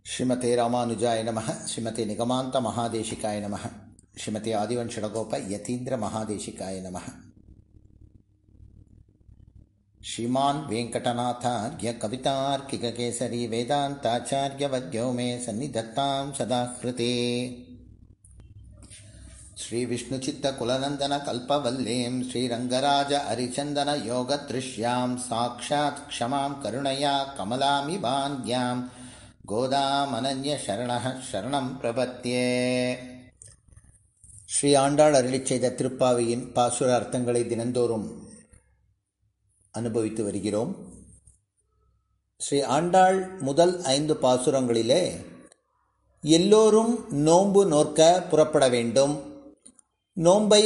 ஸ்ரீமதே ராமானுஜாய நமः. ஸ்ரீமதே நிகமாந்த மகாதேசிகாய நமः. ஸ்ரீமதே ஆதிவன்ஷடகோப யதீந்திர மகாதேசிகாய நமः. ஸ்ரீமான் வெங்கடநாதார்ய கவிதார்க்கிககேசரி வேதாந்தாச்சார்ய வத்யோ மே சந்நிதத்தாம் சதா ஹ்ருதே. ஸ்ரீ விஷ்ணுசித்த குலநந்தன கல்பவல்லேம் ஸ்ரீரங்கராஜ அரிச்சந்தன யோகத்ருஷ்யாம் சாக்ஷாத் க்ஷமாம் கருணையா கமலாமிவான்யாம் கோதாமனன்ய சரணः சரணம் பிரபத்யே. ஸ்ரீ ஆண்டாள் அருளிச் செய்த திருப்பாவையின் பாசுர அர்த்தங்களை தினந்தோறும் அனுபவித்து வருகிறோம். ஸ்ரீ ஆண்டாள் முதல் 5 பாசுரங்களிலே எல்லோரும் நோன்பு நோற்க புறப்பட வேண்டும், நோன்பை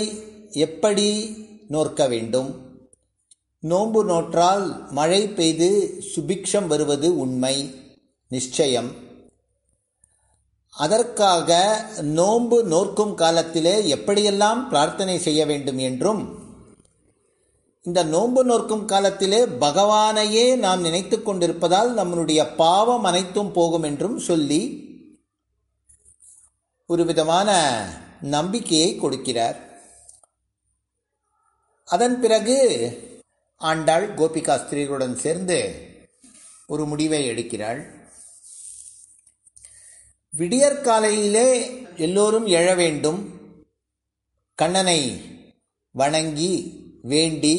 எப்படி நோற்க வேண்டும், நோன்பு நோற்றால் மழை பெய்து சுபிக்ஷம் வருவது உண்மை நிச்சயம், அதற்காக நோன்பு நோற்கும் காலத்திலே எப்படியெல்லாம் பிரார்த்தனை செய்ய வேண்டும் என்றும், இந்த நோன்பு நோற்கும் காலத்திலே பகவானையே நாம் நினைத்து கொண்டிருப்பதால் நம்முடைய பாவம் அனைத்தும் போகும் என்றும் சொல்லி ஒரு விதமான நம்பிக்கையை கொடுக்கிறார். அதன் பிறகு ஆண்டாள் கோபிகா ஸ்திரீகளுடன் சேர்ந்து ஒரு முடிவை எடுக்கிறாள். விடியற்காலையிலே எல்லோரும் எழ வேண்டும், கண்ணனை வணங்கி வேண்டி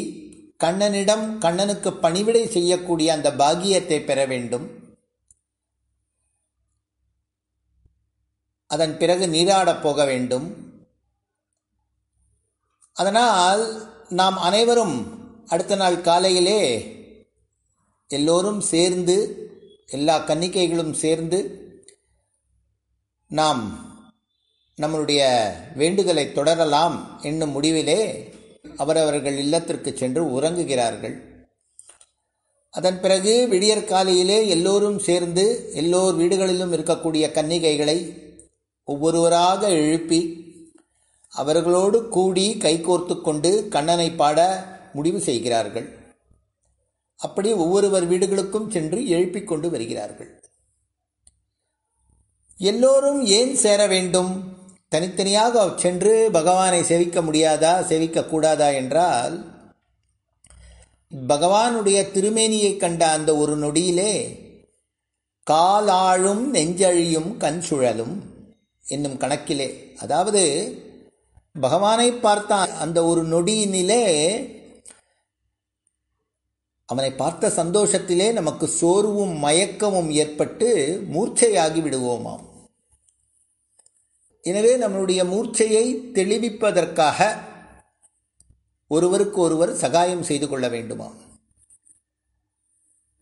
கண்ணனிடம் கண்ணனுக்கு பணிவிடை செய்யக்கூடிய அந்த பாக்கியத்தை பெற வேண்டும். அதன் பிறகு நீராடப் போக வேண்டும். அதனால் நாம் அனைவரும் அடுத்த நாள் காலையிலே எல்லோரும் சேர்ந்து, எல்லா கன்னிகைகளும் சேர்ந்து நாம் நம்முடைய வேண்டுதலை தொடரலாம் என்னும் முடிவிலே அவரவர்கள் இல்லத்திற்கு சென்று உறங்குகிறார்கள். அதன் பிறகு விடியற்காலையிலே எல்லோரும் சேர்ந்து எல்லோர் வீடுகளிலும் இருக்கக்கூடிய கன்னிகைகளை ஒவ்வொருவராக எழுப்பி அவர்களோடு கூடி கைகோர்த்து கொண்டு கண்ணனை பாட முடிவு செய்கிறார்கள். அப்படி ஒவ்வொருவர் வீடுகளுக்கும் சென்று எழுப்பிக் கொண்டு வருகிறார்கள். எல்லோரும் ஏன் சேர வேண்டும்? தனித்தனியாக சென்று பகவானை சேவிக்க முடியாதா, சேவிக்கக்கூடாதா என்றால், பகவானுடைய திருமேனியை கண்ட அந்த ஒரு நொடியிலே காலாழும் நெஞ்சழியும் கண் சுழலும் என்னும் கணக்கிலே, அதாவது பகவானை பார்த்த அந்த ஒரு நொடியினிலே அவனை பார்த்த சந்தோஷத்திலே நமக்கு சோர்வும் மயக்கமும் ஏற்பட்டு மூர்ச்சையாகி விடுவோமாம். எனவே நம்முடைய மூர்ச்சையை தெளிவிப்பதற்காக ஒருவருக்கு ஒருவர் சகாயம் செய்து கொள்ள வேண்டுமாம்.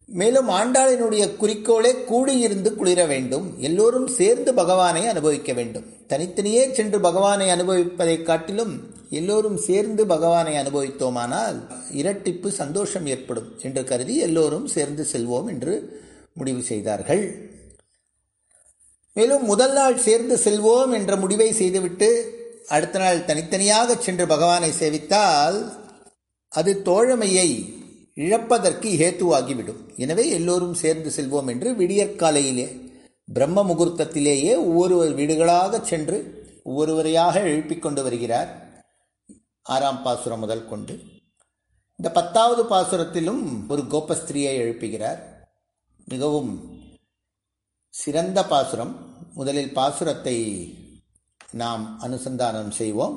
மேலும் ஆண்டாளினுடைய குறிக்கோளே கூடியிருந்து குளிர வேண்டும், எல்லோரும் சேர்ந்து பகவானை அனுபவிக்க வேண்டும். தனித்தனியே சென்று பகவானை அனுபவிப்பதை காட்டிலும் எல்லோரும் சேர்ந்து பகவானை அனுபவித்தோமானால் இரட்டிப்பு சந்தோஷம் ஏற்படும் என்று கருதி எல்லோரும் சேர்ந்து செல்வோம் என்று முடிவு செய்தார்கள். மேலும் முதல் நாள் சேர்ந்து செல்வோம் என்ற முடிவை செய்துவிட்டு அடுத்த நாள் தனித்தனியாக சென்று பகவானை சேவித்தால் அது தோழமையை இழப்பதற்கு ஹேத்துவாகிவிடும். எனவே எல்லோரும் சேர்ந்து செல்வோம் என்று விடியற்காலையிலே பிரம்ம முகூர்த்தத்திலேயே ஒவ்வொரு வீடுகளாக சென்று ஒவ்வொருவரையாக எழுப்பிக் கொண்டு வருகிறார். 6ஆம் பாசுரம் முதல் கொண்டு இந்த 10வது பாசுரத்திலும் ஒரு கோபஸ்திரியை எழுப்புகிறார். மிகவும் சிறந்த பாசுரம். முதலில் பாசுரத்தை நாம் அனுசந்தானம் செய்வோம்.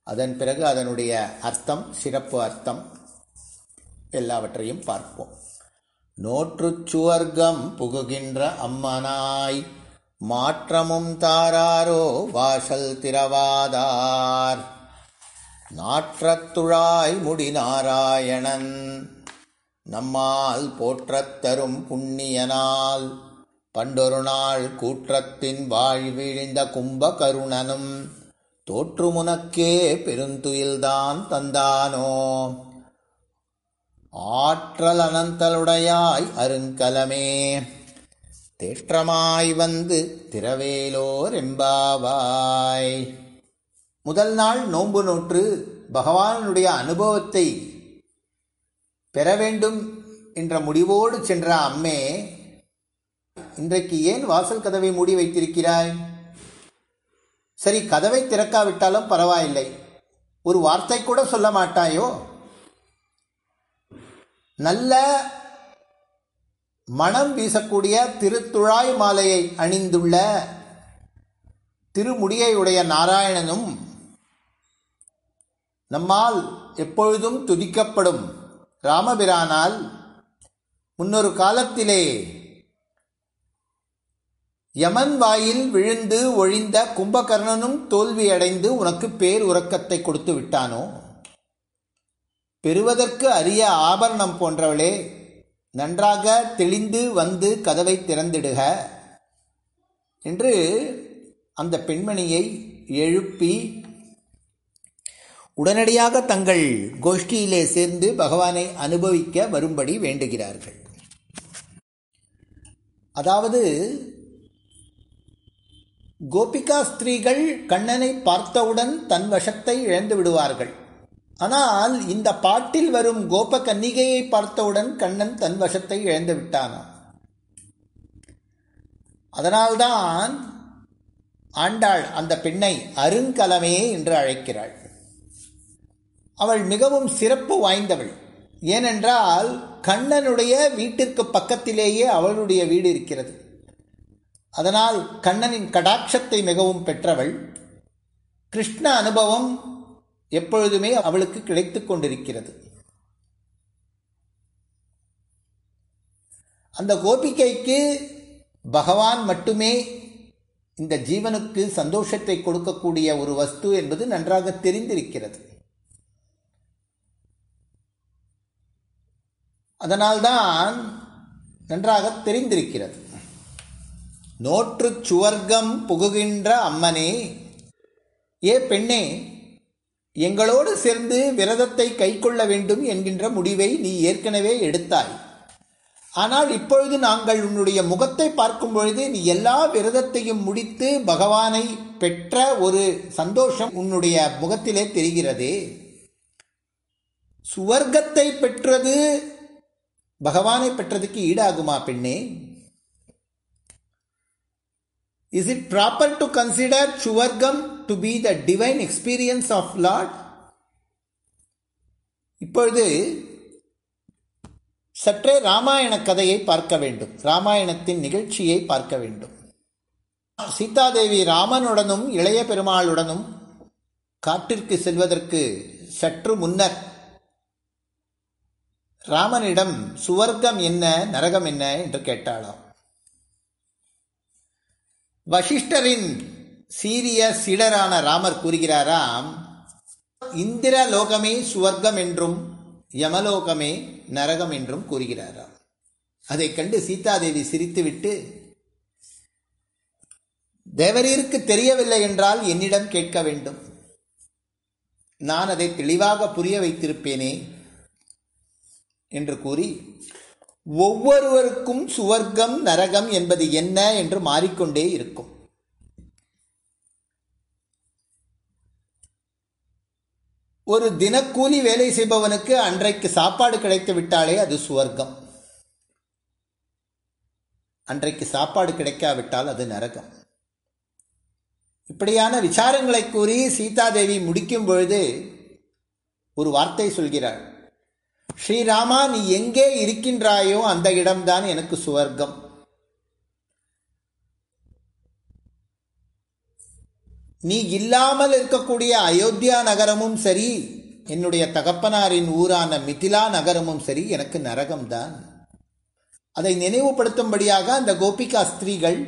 அதன் பிறகு அதனுடைய அர்த்தம், சிறப்பு அர்த்தம் எல்லாவற்றையும் பார்ப்போம். நோற்றுச் சுவர்க்கம் புகுகின்ற அம்மனாய் மாற்றமும் தாராரோ வாசல் திறவாதார், நாற்றத்துழாய் முடி நாராயணன் நம்மால் போற்றத் தரும் புண்ணியனால், பண்டொரு நாள் கூற்றத்தின் வாழ்விழிந்த கும்ப கருணனும் தோற்றுமுனக்கே பெருந்துயில்தான் தந்தானோ, ஆற்றல் அனந்தலுடையாய் அருங்கலமே தேற்றமாய் வந்து திரவேலோர் எம்பாவாய். முதல் நாள் நோன்பு நோற்று பகவானுடைய அனுபவத்தை பெற வேண்டும் என்ற முடிவோடு சென்ற அம்மே இன்றைக்கு ஏன் வாசல் கதவை மூடி வைத்திருக்கிறாய்? சரி, கதவை திறக்காவிட்டாலும் பரவாயில்லை, ஒரு வார்த்தை கூட சொல்ல மாட்டாயோ? நல்ல மனம் வீசக்கூடிய திருத்துழாய் மாலையை அணிந்துள்ள திருமுடியையுடைய நாராயணனும் நம்மால் எப்பொழுதும் துதிக்கப்படும் ராமபிரானால் முன்னொரு காலத்திலே யமன் வாயில் விழுந்து ஒழிந்த கும்பகர்ணனும் தோல்வியடைந்து உனக்கு பேர் உறக்கத்தை கொடுத்து விட்டானோ? பெறுவதற்கு அரிய ஆபரணம் போன்றவளே, நன்றாக தெளிந்து வந்து கதவை திறந்திடுக என்று அந்த பெண்மணியை எழுப்பி உடனடியாக தங்கள் கோஷ்டியிலே சேர்ந்து பகவானை அனுபவிக்க வரும்படி வேண்டுகிறார்கள். அதாவது கோபிகா ஸ்திரீகள் கண்ணனை பார்த்தவுடன் தன் வசத்தை இழந்து விடுவார்கள். ஆனால் இந்த பாட்டில் வரும் கோப கன்னிகையை பார்த்தவுடன் கண்ணன் தன் வசத்தை இழந்து விட்டானாம். அதனால்தான் ஆண்டாள் அந்த பெண்ணை அருங்கலமே என்று அழைக்கிறாள். அவள் மிகவும் சிறப்பு வாய்ந்தவள். ஏனென்றால் கண்ணனுடைய வீட்டிற்கு பக்கத்திலேயே அவளுடைய வீடு இருக்கிறது. அதனால் கண்ணனின் கடாட்சத்தை மிகவும் பெற்றவள். கிருஷ்ண அனுபவம் எப்பொழுதுமே அவளுக்கு கிடைத்துக் கொண்டிருக்கிறது. அந்த கோபிகைக்கு பகவான் மட்டுமே இந்த ஜீவனுக்கு சந்தோஷத்தை கொடுக்கக்கூடிய ஒரு வஸ்து என்பது நன்றாக தெரிந்திருக்கிறது. அதனால்தான் நன்றாக தெரிந்திருக்கிறது. நோற்று சுவர்க்கம் புகுகின்ற அம்மனே, ஏ பெண்ணே, எங்களோடு சேர்ந்து விரதத்தை கைக்கொள்ள வேண்டும் என்கின்ற முடிவை நீ ஏற்கனவே எடுத்தாய். ஆனால் இப்பொழுது நாங்கள் உன்னுடைய முகத்தை பார்க்கும் பொழுது நீ எல்லா விரதத்தையும் முடித்து பகவானை பெற்ற ஒரு சந்தோஷம் உன்னுடைய முகத்திலே தெரிகிறதே. சுவர்க்கத்தை பெற்றது பகவானை பெற்றதுக்கு ஈடாகுமா பெண்ணே? Is it proper to consider Suvargam to be the divine experience of Lord? இப்பொழுது சற்றே ராமாயண கதையை பார்க்க வேண்டும். ராமாயணத்தின் நிகழ்ச்சியை பார்க்க வேண்டும். சீதாதேவி ராமனுடனும் இளைய பெருமாளுடனும் காட்டிற்கு செல்வதற்கு சற்று முன்னர் ராமனிடம் சுவர்க்கம் என்ன, நரகம் என்ன என்று கேட்டாளாம். வசிஷ்டரின் சீரிய சீடரான ராமர் கூறுகிறாராம், இந்திர லோகமே சுவர்க்கம் என்றும் யமலோகமே நரகம் என்றும் கூறுகிறாராம். அதை கண்டு சீதாதேவி சிரித்துவிட்டு, தேவரீருக்கு தெரியவில்லை என்றால் என்னிடம் கேட்க வேண்டும், நான் அதை தெளிவாக புரிய வைத்திருப்பேனே என்று கூறி, ஒவ்வொருவருக்கும் சுவர்க்கம் நரகம் என்பது என்ன என்று மாறிக்கொண்டே இருக்கும். ஒரு தினக்கூலி வேலை செய்பவனுக்கு அன்றைக்கு சாப்பாடு கிடைத்து விட்டாலே அது சுவர்க்கம். அன்றைக்கு சாப்பாடு கிடைக்காவிட்டால் அது நரகம். இப்படியான விசாரங்களை கூறி சீதாதேவி முடிக்கும் பொழுது ஒரு வார்த்தை சொல்கிறாள், ஸ்ரீராமா, நீ எங்கே இருக்கின்றாயோ அந்த இடம்தான் எனக்கு சுவர்க்கம். நீ இல்லாமல் இருக்கக்கூடிய அயோத்தியா நகரமும் சரி, என்னுடைய தகப்பனாரின் ஊரான மிதிலா நகரமும் சரி, எனக்கு நரகம்தான். அதை நினைவுபடுத்தும்படியாக அந்த கோபிகா ஸ்திரீகள்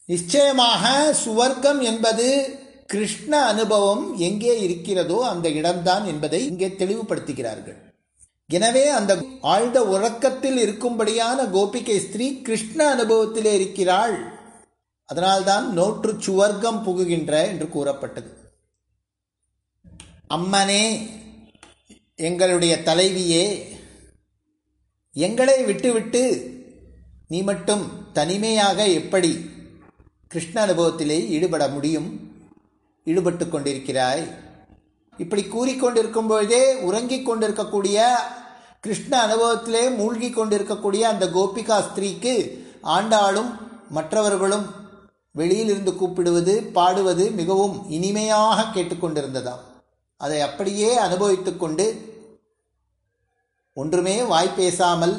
நிச்சயமாக சுவர்க்கம் என்பது கிருஷ்ண அனுபவம் எங்கே இருக்கிறதோ அந்த இடம்தான் என்பதை இங்கே தெளிவுபடுத்துகிறார்கள். எனவே அந்த ஆழ்ந்த உறக்கத்தில் இருக்கும்படியான கோபிகை ஸ்திரீ கிருஷ்ண அனுபவத்திலே இருக்கிறாள். அதனால்தான் நோற்று சுவர்க்கம் புகுகின்ற என்று கூறப்பட்டது. அம்மனே, எங்களுடைய தலைவியே, எங்களை விட்டுவிட்டு நீ மட்டும் தனிமையாக எப்படி கிருஷ்ண அனுபவத்திலே ஈடுபட முடியும்? ஈடுபட்டு கொண்டிருக்கிறாய். இப்படி கூறிக்கொண்டிருக்கும் பொழுதே உறங்கிக் கொண்டிருக்கக்கூடிய கிருஷ்ண அனுபவத்திலே மூழ்கி கொண்டிருக்கக்கூடிய அந்த கோபிகா ஸ்திரீக்கு ஆண்டாளும் மற்றவர்களும் வெளியிலிருந்து கூப்பிடுவது பாடுவது மிகவும் இனிமையாக கேட்டுக்கொண்டிருந்ததாம். அதை அப்படியே அனுபவித்து கொண்டு ஒன்றுமே வாய் பேசாமல்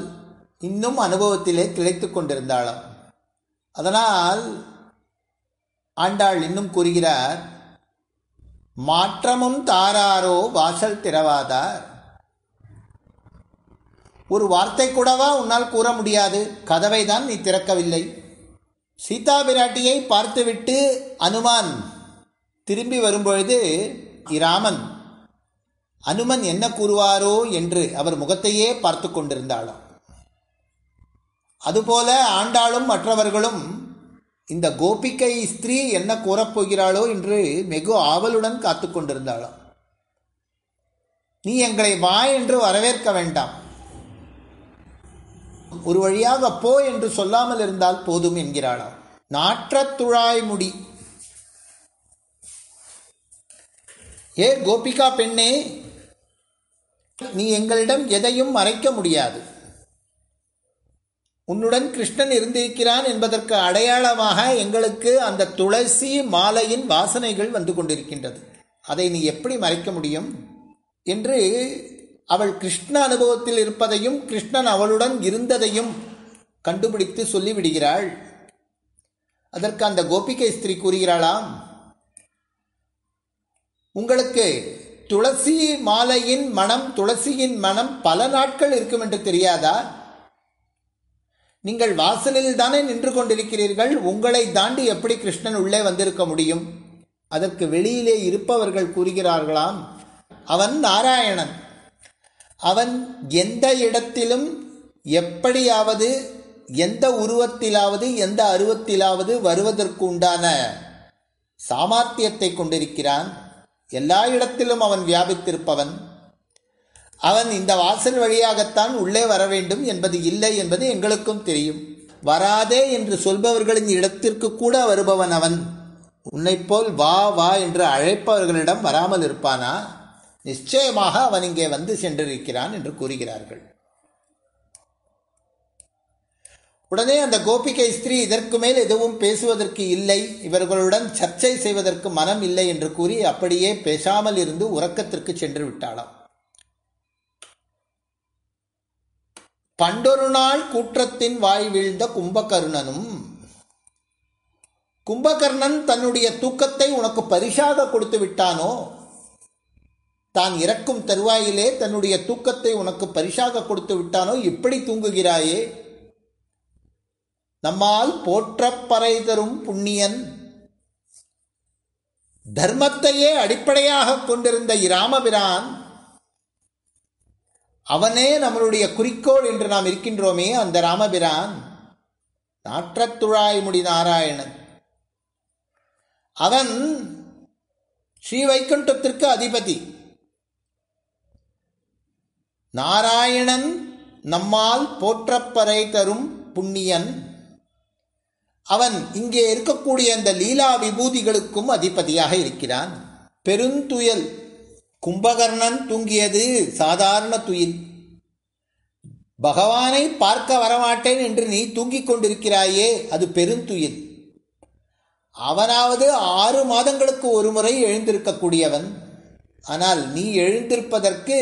இன்னும் அனுபவத்திலே திளைத்து கொண்டிருந்தாளாம். அதனால் ஆண்டாள் இன்னும் கூறுகிறார், மாற்றமும் தாராரோ வாசல் திறவாதார். ஒரு வார்த்தை கூடவா உன்னால் கூற முடியாது? கதவை தான் நீ திறக்கவில்லை. சீதா பிராட்டியை பார்த்துவிட்டு அனுமான் திரும்பி வரும்பொழுது இராமன் அனுமன் என்ன கூறுவாரோ என்று அவர் முகத்தையே பார்த்து கொண்டிருந்தாளாம். அதுபோல ஆண்டாளும் மற்றவர்களும் இந்த கோபிகை ஸ்திரீ என்ன கூறப்போகிறாளோ என்று வெகு ஆவலுடன் காத்து கொண்டிருந்தாளாம். நீ எங்களை வா என்று வரவேற்க வேண்டாம், ஒரு வழியாக போ என்று சொல்லாமல் இருந்தால் போதும் என்கிறாளாம். நாற்றத்துழாய்முடி, ஏ கோபிகா பெண்ணே, நீ எங்களிடம் எதையும் மறைக்க முடியாது. உன்னுடன் கிருஷ்ணன் இருந்திருக்கிறான் என்பதற்கு அடையாளமாக எங்களுக்கு அந்த துளசி மாலையின் வாசனைகள் வந்து கொண்டிருக்கின்றது. அதை நீ எப்படி மறைக்க முடியும் என்று அவள் கிருஷ்ண அனுபவத்தில் இருப்பதையும் கிருஷ்ணன் அவளுடன் இருந்ததையும் கண்டுபிடித்து சொல்லிவிடுகிறாள். அதற்கு அந்த கோபிகை ஸ்திரீ கூறுகிறாளாம், உங்களுக்கு துளசி மாலையின் மனம், துளசியின் மனம் பல நாட்கள் இருக்கும் என்று தெரியாதா? நீங்கள் வாசலில் தானே நின்று கொண்டிருக்கிறீர்கள், உங்களை தாண்டி எப்படி கிருஷ்ணன் உள்ளே வந்திருக்க முடியும்? அதற்கு வெளியிலே இருப்பவர்கள் கூறுகிறார்களாம், அவன் நாராயணன், அவன் எந்த இடத்திலும் எப்படியாவது எந்த உருவத்திலாவது எந்த அருவத்திலாவது வருவதற்கு உண்டான சாமர்த்தியத்தை கொண்டிருக்கிறான். எல்லா இடத்திலும் அவன் வியாபித்திருப்பவன். அவன் இந்த வாசல் வழியாகத்தான் உள்ளே வர வேண்டும் என்பது இல்லை என்பது எங்களுக்கும் தெரியும். வராதே என்று சொல்பவர்களின் இடத்திற்கு கூட வருபவன் அவன். உன்னைப் போல் வா வா என்று அழைப்பவர்களிடம் வராமல் இருப்பானா? நிச்சயமாக அவன் இங்கே வந்து சென்றிருக்கிறான் என்று கூறுகிறார்கள். உடனே அந்த கோபிகை ஸ்திரீ இதற்கு மேல் எதுவும் பேசுவதற்கு இல்லை, இவர்களுடன் சர்ச்சை செய்வதற்கு மனம் இல்லை என்று கூறி அப்படியே பேசாமல் இருந்து உறக்கத்திற்கு சென்று விட்டாளாம். பண்டொரு நாள் கூற்றத்தின் வாய் வீழ்ந்த கும்பகர்ணனும், கும்பகர்ணன் தன்னுடைய தூக்கத்தை உனக்கு பரிசாக கொடுத்து விட்டானோ? தான் இறக்கும் தருவாயிலே தன்னுடைய தூக்கத்தை உனக்கு பரிசாக கொடுத்து விட்டானோ? இப்படி தூங்குகிறாயே? நம்மால் போற்றப்பறை தரும் புண்ணியன், தர்மத்தையே அடிப்படையாக கொண்டிருந்த இராமபிரான், அவனே நம்மளுடைய குறிக்கோள் என்று நாம் இருக்கின்றோமே, அந்த ராமபிரான் நாற்றத்துழாய்முடி நாராயணன், அவன் ஸ்ரீ வைகுண்டத்திற்கு அதிபதி. நாராயணன் நம்மால் போற்றப்பறை தரும் புண்ணியன், அவன் இங்கே இருக்கக்கூடிய அந்த லீலா விபூதிகளுக்கும் அதிபதியாக இருக்கிறான். பெருந்துயல், கும்பகர்ணன் தூங்கியது சாதாரண துயில். பகவானை பார்க்க வரமாட்டேன் என்று நீ தூங்கிக் கொண்டிருக்கிறாயே, அது பெருந்துயில். அவனாவது 6 மாதங்களுக்கு ஒரு முறை எழுந்திருக்கக்கூடியவன். ஆனால் நீ எழுந்திருப்பதற்கு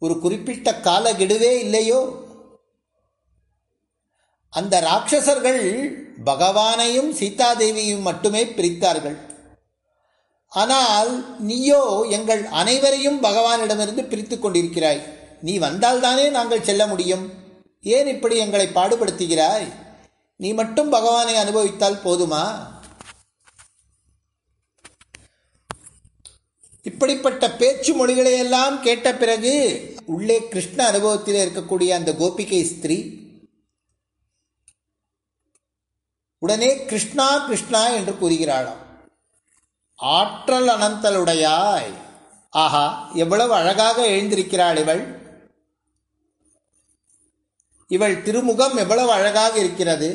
ஒரு குறிப்பிட்ட காலகெடுவே இல்லையோ? அந்த ராட்சசர்கள் பகவானையும் சீதாதேவியும் மட்டுமே பிரித்தார்கள். ஆனால் நீயோ எங்கள் அனைவரையும் பகவானிடமிருந்து பிரித்து கொண்டிருக்கிறாய். நீ வந்தால்தானே நாங்கள் செல்ல முடியும். ஏன் இப்படி எங்களை பாடுபடுத்துகிறாய்? நீ மட்டும் பகவானை அனுபவித்தால் போதுமா? இப்படிப்பட்ட பேச்சு மொழிகளையெல்லாம் கேட்ட பிறகு உள்ளே கிருஷ்ண அனுபவத்தில் இருக்கக்கூடிய அந்த கோபிகை ஸ்திரீ உடனே கிருஷ்ணா கிருஷ்ணா என்று கூறுகிறாளாம். ஆற்றல் அனந்தலுடையாய், ஆஹா எவ்வளவு அழகாக எழுந்திருக்கிறாள் இவள், இவள் திருமுகம் எவ்வளவு அழகாக இருக்கிறது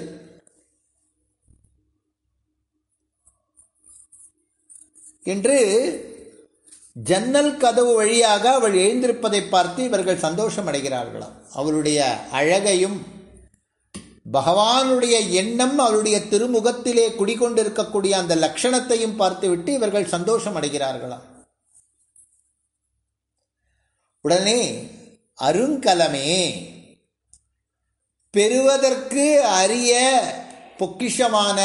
என்று ஜன்னல் கதவு வழியாக அவள் எழுந்திருப்பதை பார்த்து இவர்கள் சந்தோஷம் அடைகிறார்களாம். அவளுடைய அழகையும் பகவானுடைய எண்ணம் அவருடைய திருமுகத்திலே குடிகொண்டிருக்கக்கூடிய அந்த லட்சணத்தையும் பார்த்துவிட்டு இவர்கள் சந்தோஷம் அடைகிறார்களாம். உடனே அருங்கலமே, பெறுவதற்கு அரிய பொக்கிஷமான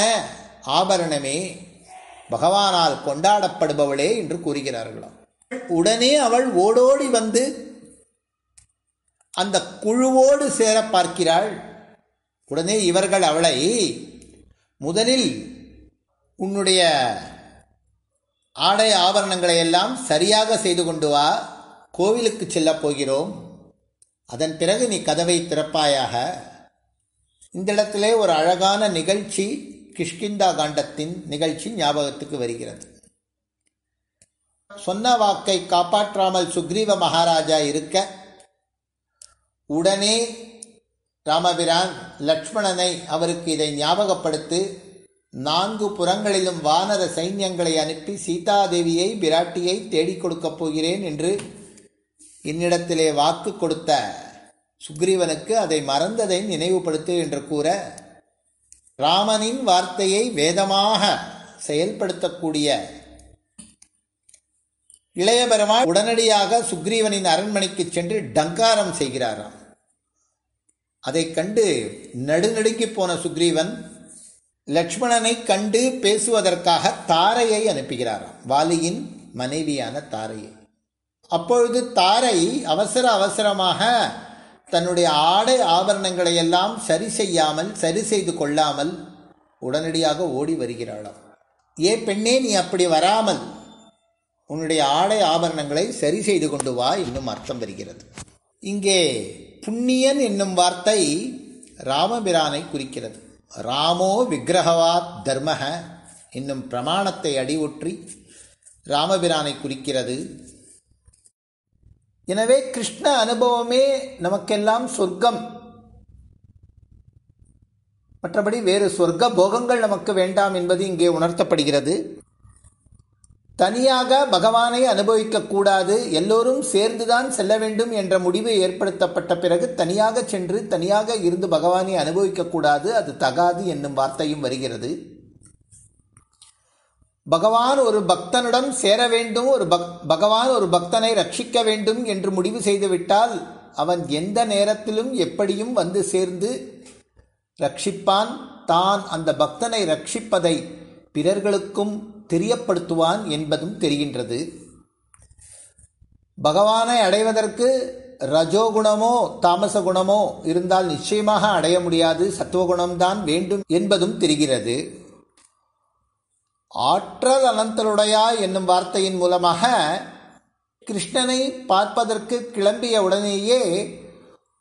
ஆபரணமே, பகவானால் கொண்டாடப்படுபவளே என்று கூறுகிறார்களாம். உடனே அவள் ஓடோடி வந்து அந்த குழுவோடு சேர பார்க்கிறாள். உடனே இவர்கள் அவளை, முதலில் உன்னுடைய ஆடை ஆபரணங்களை எல்லாம் சரியாக செய்து கொண்டு வா, கோவிலுக்கு செல்லப் போகிறோம், அதன் பிறகு நீ கதவை திறப்பாயாக. இந்த இடத்திலே ஒரு அழகான நிகழ்ச்சி, கிஷ்கிந்தா காண்டத்தின் நிகழ்ச்சி ஞாபகத்துக்கு வருகிறது. சொன்ன வாக்கை காப்பாற்றாமல் சுக்ரீவ மகாராஜா இருக்க, உடனே ராமபிரான் லக்ஷ்மணனை அவருக்கு இதை ஞாபகப்படுத்தி 4 புறங்களிலும் வானர சைன்யங்களை அனுப்பி சீதாதேவியை பிராட்டியை தேடிக் கொடுக்கப் போகிறேன் என்று என்னிடத்திலே வாக்கு கொடுத்த சுக்ரீவனுக்கு அதை மறந்ததை நினைவுபடுத்து என்று கூற, ராமனின் வார்த்தையை வேதமாக செயல்படுத்தக்கூடிய இளைய பெருமாள் உடனடியாக சுக்ரீவனின் அரண்மனைக்கு சென்று டங்காரம் செய்கிறாராம். அதை கண்டு நடுநடுங்கி போன சுக்ரீவன் லக்ஷ்மணனை கண்டு பேசுவதற்காக தாரையை அனுப்புகிறாராம், வாலியின் மனைவியான தாரையை. அப்பொழுது தாரை அவசர அவசரமாக தன்னுடைய ஆடை ஆபரணங்களை எல்லாம் சரி செய்து கொள்ளாமல் உடனடியாக ஓடி வருகிறாளாம். ஏ பெண்ணே, நீ அப்படி வராமல் உன்னுடைய ஆடை ஆபரணங்களை சரி செய்து கொண்டு வா என்னும் அர்த்தம் வருகிறது. இங்கே புண்ணியன் என்னும் வார்த்தை ராமபிரானை குறிக்கிறது. ராமோ விக்கிரகவாத் தர்மஹ என்னும் பிரமாணத்தை அடிவொற்றி ராமபிரானை குறிக்கிறது. எனவே கிருஷ்ண அனுபவமே நமக்கெல்லாம் சொர்க்கம், மற்றபடி வேறு சொர்க்க போகங்கள் நமக்கு வேண்டாம் என்பது இங்கே உணர்த்தப்படுகிறது. தனியாக பகவானை அனுபவிக்கக்கூடாது, எல்லோரும் சேர்ந்துதான் செல்ல வேண்டும் என்ற முடிவு ஏற்படுத்தப்பட்ட பிறகு தனியாக சென்று தனியாக இருந்து பகவானை அனுபவிக்கக்கூடாது, அது தகாது என்னும் வார்த்தையும் வருகிறது. பகவான் ஒரு பக்தனுடன் சேர வேண்டும், பகவான் ஒரு பக்தனை ரட்சிக்க வேண்டும் என்று முடிவு செய்துவிட்டால் அவன் எந்த நேரத்திலும் எப்படியும் வந்து சேர்ந்து ரட்சிப்பான். தான் அந்த பக்தனை ரட்சிப்பதை பிறர்களுக்கும் தெரியப்படுத்துவான் என்பதும் தெரிகின்றது. பகவானை அடைவதற்கு ரஜோகுணமோ தாமச குணமோ இருந்தால் நிச்சயமாக அடைய முடியாது, சத்துவகுணம்தான் வேண்டும் என்பதும் தெரிகிறது. ஆற்றல் அனந்தலுடையா என்னும் வார்த்தையின் மூலமாக கிருஷ்ணனை பார்ப்பதற்கு கிளம்பிய உடனேயே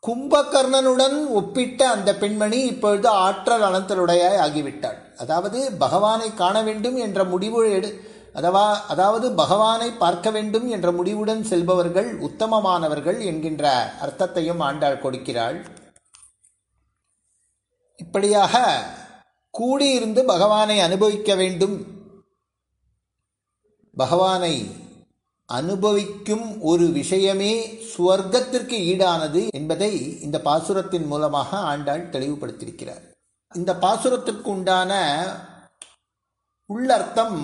கும்பகர்ணனுடன் ஒப்பிட்ட அந்த பெண்மணி இப்பொழுது ஆற்றல் அனந்தலுடையாய் ஆகிவிட்டாள். அதாவது பகவானை காண வேண்டும் என்ற முடிவு அதாவது பகவானை பார்க்க வேண்டும் என்ற முடிவுடன் செல்பவர்கள் உத்தமமானவர்கள் என்கின்ற அர்த்தத்தையும் ஆண்டாள் கொடுக்கிறாள். இப்படியாக கூடியிருந்து பகவானை அனுபவிக்க வேண்டும், பகவானை அனுபவிக்கும் ஒரு விஷயமே சுவர்க்கத்திற்கு ஈடானது என்பதை இந்த பாசுரத்தின் மூலமாக ஆண்டாள் தெளிவுபடுத்தியிருக்கிறார். இந்த பாசுரத்திற்கு உண்டான உள்ளர்த்தம்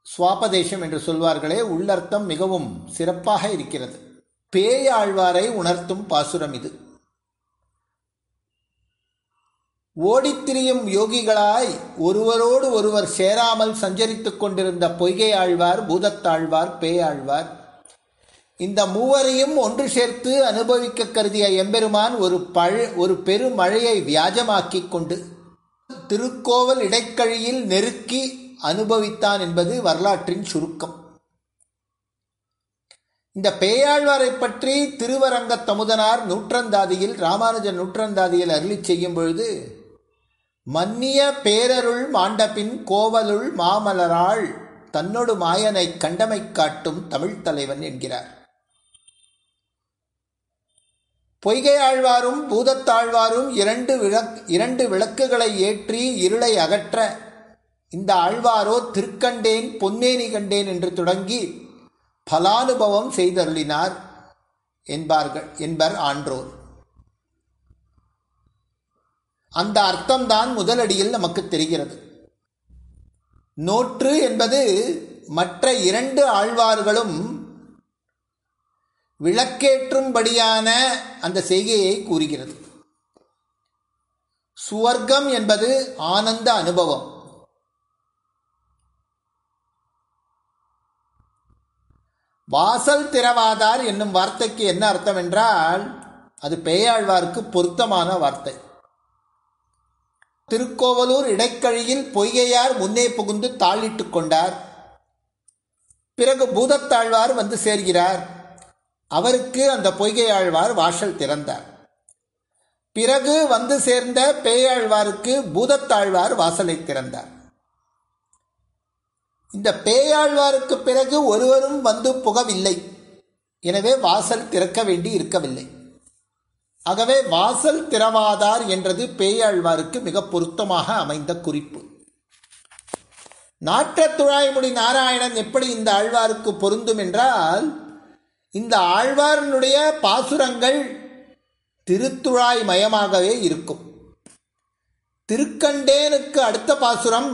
சுவாபதேசம் என்று சொல்வார்களே, உள்ளர்த்தம் மிகவும் சிறப்பாக இருக்கிறது. பேயாழ்வாரை உணர்த்தும் பாசுரம் இது. ஓடித்திரியும் யோகிகளாய் ஒருவரோடு ஒருவர் சேராமல் சஞ்சரித்துக் கொண்டிருந்த பொய்கை ஆழ்வார், பூதத்தாழ்வார், பேயாழ்வார், இந்த மூவரையும் ஒன்று சேர்த்து அனுபவிக்க கருதிய எம்பெருமான் ஒரு பெருமழையை வியாஜமாக்கி கொண்டு திருக்கோவல் இடைக்கழியில் நெருக்கி அனுபவித்தான் என்பது வரலாற்றின் சுருக்கம். இந்த பேயாழ்வாரை பற்றி திருவரங்க தமுதனார் நூற்றந்தாதியில், ராமானுஜன் நூற்றந்தாதியில் அருளி செய்யும் பொழுது, மன்னிய பேரருள் மாண்டபின் கோவலுள் மாமலராள் தன்னொடு மாயனை கண்டமை காட்டும் தமிழ் தலைவன் என்கிறார். பொய்கை ஆழ்வாரும் பூதத்தாழ்வாரும் இரண்டு விளக்குகளை ஏற்றி இருளை அகற்ற, இந்த ஆழ்வாரோ திருக்கண்டேன் பொன்னேனி கண்டேன் என்று தொடங்கி பலானுபவம் செய்தருளினார் என்பர் ஆன்றோர். அந்த அர்த்தம்தான் முதலடியில் நமக்கு தெரிகிறது. நோற்று என்பது மற்ற இரண்டு ஆழ்வார்களும் விளக்கேற்றும்படியான அந்த செய்கையை கூறுகிறது. சுவர்க்கம் என்பது ஆனந்த அனுபவம். வாசல் திறவாதார் என்னும் வார்த்தைக்கு என்ன அர்த்தம் என்றால், அது பேயாழ்வாருக்கு பொருத்தமான வார்த்தை. திருக்கோவலூர் இடைக்கழியில் பொய்கையார் முன்னே புகுந்து தாளிட்டு கொண்டார். பிறகு பூதத்தாழ்வார் வந்து சேர்கிறார். அவருக்கு அந்த பொய்கையாழ்வார் வாசல் திறந்தார். பிறகு வந்து சேர்ந்த பேயாழ்வாருக்கு பூதத்தாழ்வார் வாசலை திறந்தார். இந்த பேயாழ்வாருக்கு பிறகு ஒருவரும் வந்து புகவில்லை. எனவே வாசல் திறக்க வேண்டி இருக்கவில்லை. ஆகவே வாசல் திறவாதார் என்றது பேயாழ்வாருக்கு மிக பொருத்தமாக அமைந்த குறிப்பு. நாற்றத்துழாய்முடி நாராயணன் எப்படி இந்த ஆழ்வாருக்கு பொருந்தும் என்றால், இந்த ஆழ்வாரனுடைய பாசுரங்கள் திருத்துழாய் மயமாகவே இருக்கும். திருக்கண்டேனுக்கு அடுத்த பாசுரம்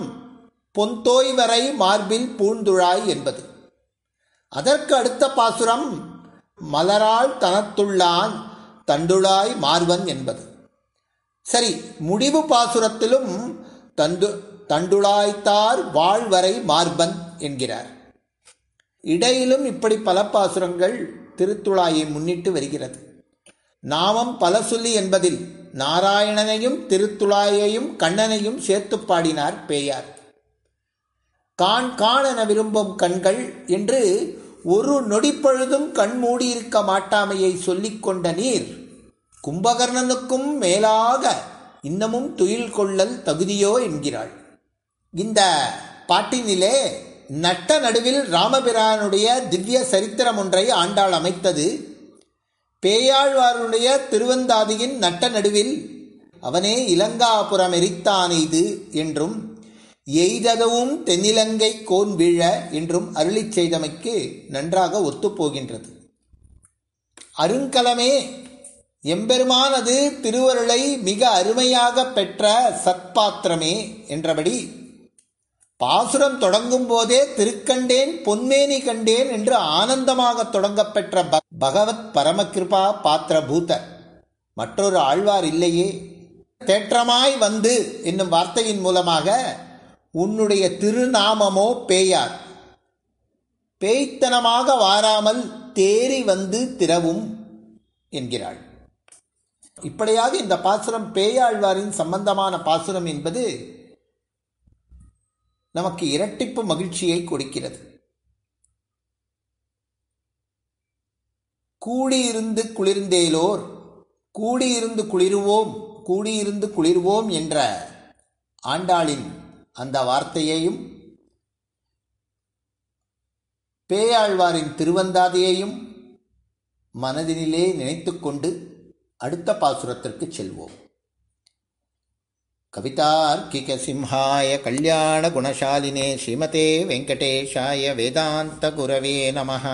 பொன்தோய் வரை மார்பில் பூந்துழாய் என்பது. அதற்கு அடுத்த பாசுரம் மலரால் தனத்துள்ளான் தண்டுழாய் மார்வன் என்பது. சரி, முடிவு பாசுரத்திலும் தண்டுழாய்த்தார் வாழ்வரை மார்பன் என்கிறார். இடையிலும் இப்படி பல பாசுரங்கள் திருத்துழாயை முன்னிட்டு வருகிறது. நாமம் பல சொல்லி என்பதில் நாராயணனையும் திருத்துழாயையும் கண்ணனையும் சேர்த்து பாடினார் பேயார். கான் காணென விரும்பும் கண்கள் என்று ஒரு நொடிப்பொழுதும் கண் மூடியிருக்க மாட்டாமையை சொல்லிக்கொண்ட நீர் கும்பகர்ணனுக்கும் மேலாக இன்னமும் துயில் கொள்ளல் தகுதியோ என்கிறாள். இந்த பாட்டினிலே நட்ட நடுவில் ராமபிரானுடைய திவ்ய சரித்திரம் ஒன்றை ஆண்டாள் அமைத்தது. பேயாழ்வாருடைய திருவந்தாதியின் நட்ட நடுவில் அவனே இலங்காபுரம் எரித்தான் எய்து என்றும் எய்ததவும் தென்னிலங்கை கோன் வீழ என்றும் அருளிச் செய்தமைக்கு நன்றாக ஒத்துப்போகின்றது. அருங்கலமே, எம்பெருமானது திருவருளை மிக அருமையாக பெற்ற சத்பாத்திரமே என்றபடி பாசுரம் தொடங்கும் போதே திருக்கண்டேன் பொன்மேனி கண்டேன் என்று ஆனந்தமாக தொடங்கப்பெற்ற பகவத் பரமகிருபா பாத்திர பூதர் மற்றொரு ஆழ்வார் இல்லையே. தேற்றமாய் வந்து என்னும் வார்த்தையின் மூலமாக உன்னுடைய திருநாமமோ பேயார், பேய்த்தனமாக வாராமல் தேறி வந்து திறவும் என்கிறாள். இப்படியாக இந்த பாசுரம் பேயாழ்வாரின் சம்பந்தமான பாசுரம் என்பது நமக்கு இரட்டிப்பு மகிழ்ச்சியை கொடுக்கிறது. கூடியிருந்து குளிர்ந்தேலோர், கூடியிருந்து குளிர்வோம், கூடியிருந்து குளிர்வோம் என்ற ஆண்டாளின் அந்த வார்த்தையையும் பேயாழ்வாரின் திருவந்தாதியையும் மனதினிலே நினைத்து கொண்டு அடுத்த பாசுரத்திற்கு செல்வோம். கவிதார்க்கிக சிம்ஹாய கல்யாண குணசாலினே ஸ்ரீமதே வெங்கடேஷாய வேதாந்த குரவே நமஹ.